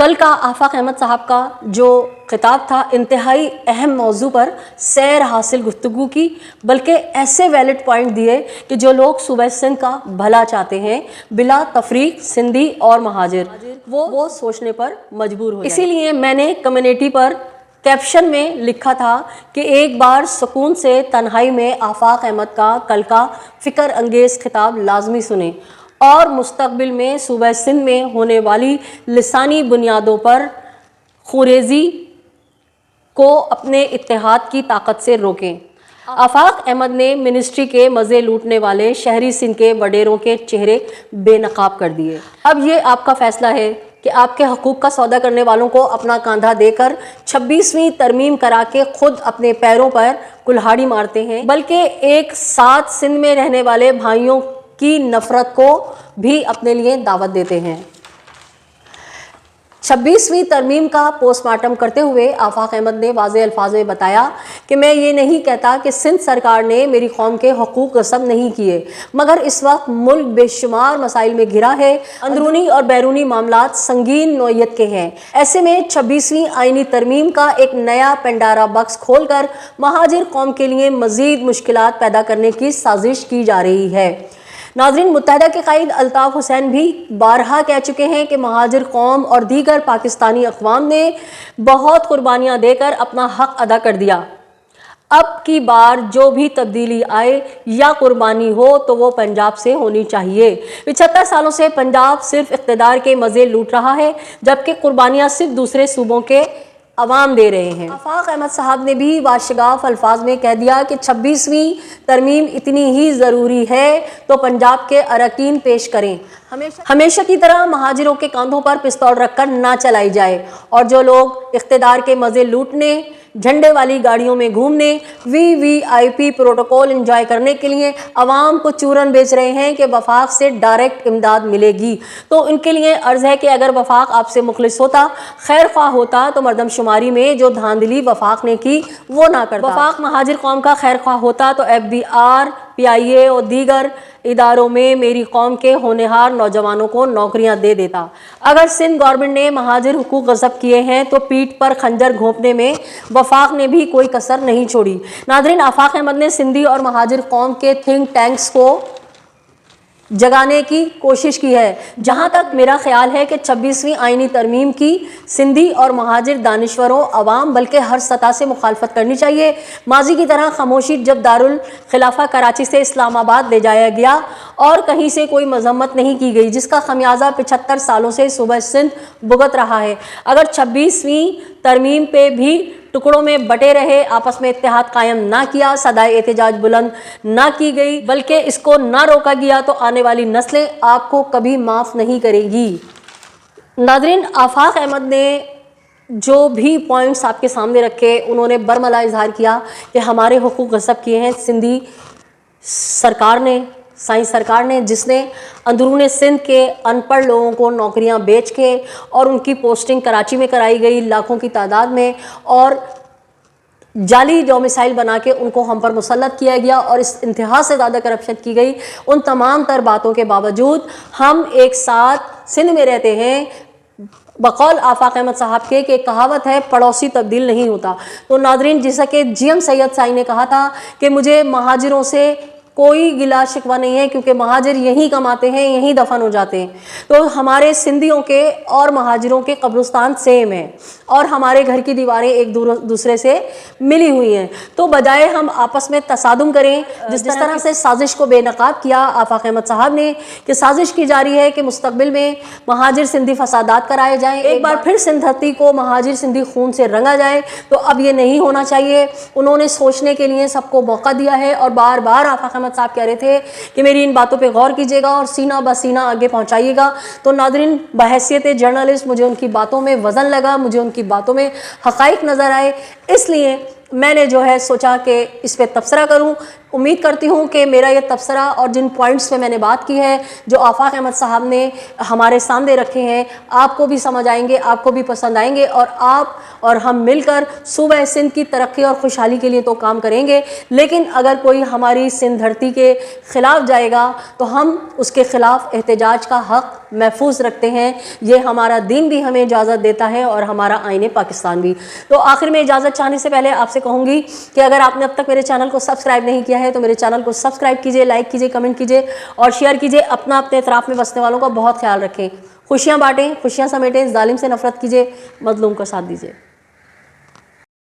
کل کا آفاق احمد صاحب کا جو خطاب تھا انتہائی اہم موضوع پر سیر حاصل گفتگو کی، بلکہ ایسے ویلڈ پوائنٹ دیے کہ جو لوگ صوبہ سندھ کا بھلا چاہتے ہیں بلا تفریق سندھی اور مہاجر وہ سوچنے پر مجبور ہو جائیں۔ اسی لیے میں نے کمیونٹی پر کیپشن میں لکھا تھا کہ ایک بار سکون سے تنہائی میں آفاق احمد کا کل کا فکر انگیز خطاب لازمی سنیں اور مستقبل میں صوبہ سندھ میں ہونے والی لسانی بنیادوں پر خوریزی کو اپنے اتحاد کی طاقت سے روکیں۔ آفاق احمد نے منسٹری کے مزے لوٹنے والے شہری سندھ کے وڈیروں کے چہرے بے نقاب کر دیے۔ اب یہ آپ کا فیصلہ ہے کہ آپ کے حقوق کا سودا کرنے والوں کو اپنا کاندھا دے کر 26ویں ترمیم کرا کے خود اپنے پیروں پر کلہاڑی مارتے ہیں، بلکہ ایک ساتھ سندھ میں رہنے والے بھائیوں کی نفرت کو بھی اپنے لیے دعوت دیتے ہیں۔ 26ویں ترمیم کا پوسٹ مارٹم کرتے ہوئے آفاق احمد نے واضح الفاظ میں بتایا کہ میں یہ نہیں کہتا کہ سندھ سرکار نے میری قوم کے حقوق غصب نہیں کیے، مگر اس وقت ملک بے شمار مسائل میں گھرا ہے، اندرونی اور بیرونی معاملات سنگین نوعیت کے ہیں۔ ایسے میں 26ویں آئینی ترمیم کا ایک نیا پنڈارا باکس کھول کر مہاجر قوم کے لیے مزید مشکلات پیدا کرنے کی سازش کی جا رہی ہے۔ ناظرین، متحدہ کے قائد الطاف حسین بھی بارہا کہہ چکے ہیں کہ مہاجر قوم اور دیگر پاکستانی اقوام نے بہت قربانیاں دے کر اپنا حق ادا کر دیا۔ اب کی بار جو بھی تبدیلی آئے یا قربانی ہو تو وہ پنجاب سے ہونی چاہیے۔ 75 سالوں سے پنجاب صرف اقتدار کے مزے لوٹ رہا ہے، جبکہ قربانیاں صرف دوسرے صوبوں کے عوام دے رہے ہیں۔ آفاق احمد صاحب نے بھی واشگاف الفاظ میں کہہ دیا کہ 26ویں ترمیم اتنی ہی ضروری ہے تو پنجاب کے اراکین پیش کریں، ہمیشہ کی طرح مہاجروں کے کاندھوں پر پستول رکھ کر نہ چلائی جائے، اور جو لوگ اقتدار کے مزے لوٹنے، جھنڈے والی گاڑیوں میں گھومنے، VVIP پروٹوکول انجوائے کرنے کے لیے عوام کو چورن بیچ رہے ہیں کہ وفاق سے ڈائریکٹ امداد ملے گی، تو ان کے لیے عرض ہے کہ اگر وفاق آپ سے مخلص ہوتا، خیر خواہ ہوتا، تو مردم شماری میں جو دھاندلی وفاق نے کی وہ نہ کرتا۔ وفاق مہاجر قوم کا خیر خواہ ہوتا تو FBR، PIA اور دیگر اداروں میں میری قوم کے ہونہار نوجوانوں کو نوکریاں دے دیتا۔ اگر سندھ گورنمنٹ نے مہاجر حقوق غصب کیے ہیں تو پیٹھ پر خنجر گھونپنے میں وفاق نے بھی کوئی کسر نہیں چھوڑی۔ ناظرین، آفاق احمد نے سندھی اور مہاجر قوم کے تھنک ٹینکس کو جگانے کی کوشش کی ہے۔ جہاں تک میرا خیال ہے کہ 26ویں آئینی ترمیم کی سندھی اور مہاجر دانشوروں، عوام، بلکہ ہر سطح سے مخالفت کرنی چاہیے۔ ماضی کی طرح خاموشی جب دارالخلافہ کراچی سے اسلام آباد لے جایا گیا اور کہیں سے کوئی مذمت نہیں کی گئی، جس کا خمیازہ 75 سالوں سے صوبہ سندھ بھگت رہا ہے۔ اگر 26ویں ترمیم پہ بھی ٹکڑوں میں بٹے رہے، آپس میں اتحاد قائم نہ کیا، صدائے احتجاج بلند نہ کی گئی، بلکہ اس کو نہ روکا گیا، تو آنے والی نسلیں آپ کو کبھی معاف نہیں کرے گی۔ ناظرین، آفاق احمد نے جو بھی پوائنٹس آپ کے سامنے رکھے، انہوں نے برملا اظہار کیا کہ ہمارے حقوق غصب کیے ہیں سندھی سرکار نے، سائنس سرکار نے، جس نے اندرون سندھ کے ان پڑھ لوگوں کو نوکریاں بیچ کے اور ان کی پوسٹنگ کراچی میں کرائی گئی لاکھوں کی تعداد میں، اور جعلی ڈومیسائل بنا کے ان کو ہم پر مسلط کیا گیا اور اس انتہا سے زیادہ کرپشن کی گئی۔ ان تمام تر باتوں کے باوجود ہم ایک ساتھ سندھ میں رہتے ہیں۔ بقول آفاق احمد صاحب کے کہ کہاوت ہے پڑوسی تبدیل نہیں ہوتا۔ تو ناظرین، جیسا کہ GM سید سائی نے کہا تھا کہ مجھے مہاجروں سے کوئی گلا شکوہ نہیں ہے، کیونکہ مہاجر یہیں کماتے ہیں، یہیں دفن ہو جاتے ہیں، تو ہمارے سندھیوں کے اور مہاجروں کے قبرستان سیم ہیں اور ہمارے گھر کی دیواریں ایک دوسرے سے ملی ہوئی ہیں۔ تو بجائے ہم آپس میں تصادم کریں، جس طرح سے سازش کو بے نقاب کیا آفاق احمد صاحب نے کہ سازش کی جا رہی ہے کہ مستقبل میں مہاجر سندھی فسادات کرائے جائیں، ایک بار پھر سندھ دھرتی کو مہاجر سندھی خون سے رنگا جائے، تو اب یہ نہیں ہونا چاہیے۔ انہوں نے سوچنے کے لیے سب کو موقع دیا ہے، اور بار بار آفاق احمد صاحب کہہ رہے تھے کہ میری ان باتوں پہ غور کیجیے گا اور سینہ بسینہ آگے پہنچائیے گا۔ تو ناظرین، بحیثیت جرنلسٹ مجھے ان کی باتوں میں وزن لگا، مجھے ان کی باتوں میں حقائق نظر آئے، اس لیے میں نے جو ہے سوچا کہ اس پہ تبصرہ کروں۔ امید کرتی ہوں کہ میرا یہ تبصرہ اور جن پوائنٹس پہ میں نے بات کی ہے، جو آفاق احمد صاحب نے ہمارے سامنے رکھے ہیں، آپ کو بھی سمجھ آئیں گے، آپ کو بھی پسند آئیں گے، اور آپ اور ہم مل کر صوبہ سندھ کی ترقی اور خوشحالی کے لیے تو کام کریں گے، لیکن اگر کوئی ہماری سندھ دھرتی کے خلاف جائے گا تو ہم اس کے خلاف احتجاج کا حق محفوظ رکھتے ہیں، یہ ہمارا دین بھی ہمیں اجازت دیتا ہے اور ہمارا آئین پاکستان بھی۔ تو آخر میں اجازت چاہنے سے پہلے آپ سے کہوں گی کہ اگر آپ نے اب تک میرے چینل کو سبسکرائب نہیں کیا ہے تو میرے چینل کو سبسکرائب کیجئے، لائک کیجئے، کمنٹ کیجئے اور شیئر کیجئے۔ اپنے اطراف میں بسنے والوں کا بہت خیال رکھیں، خوشیاں بانٹیں، خوشیاں سمیٹیں، ظالم سے نفرت کیجئے، مظلوم کا ساتھ دیجئے۔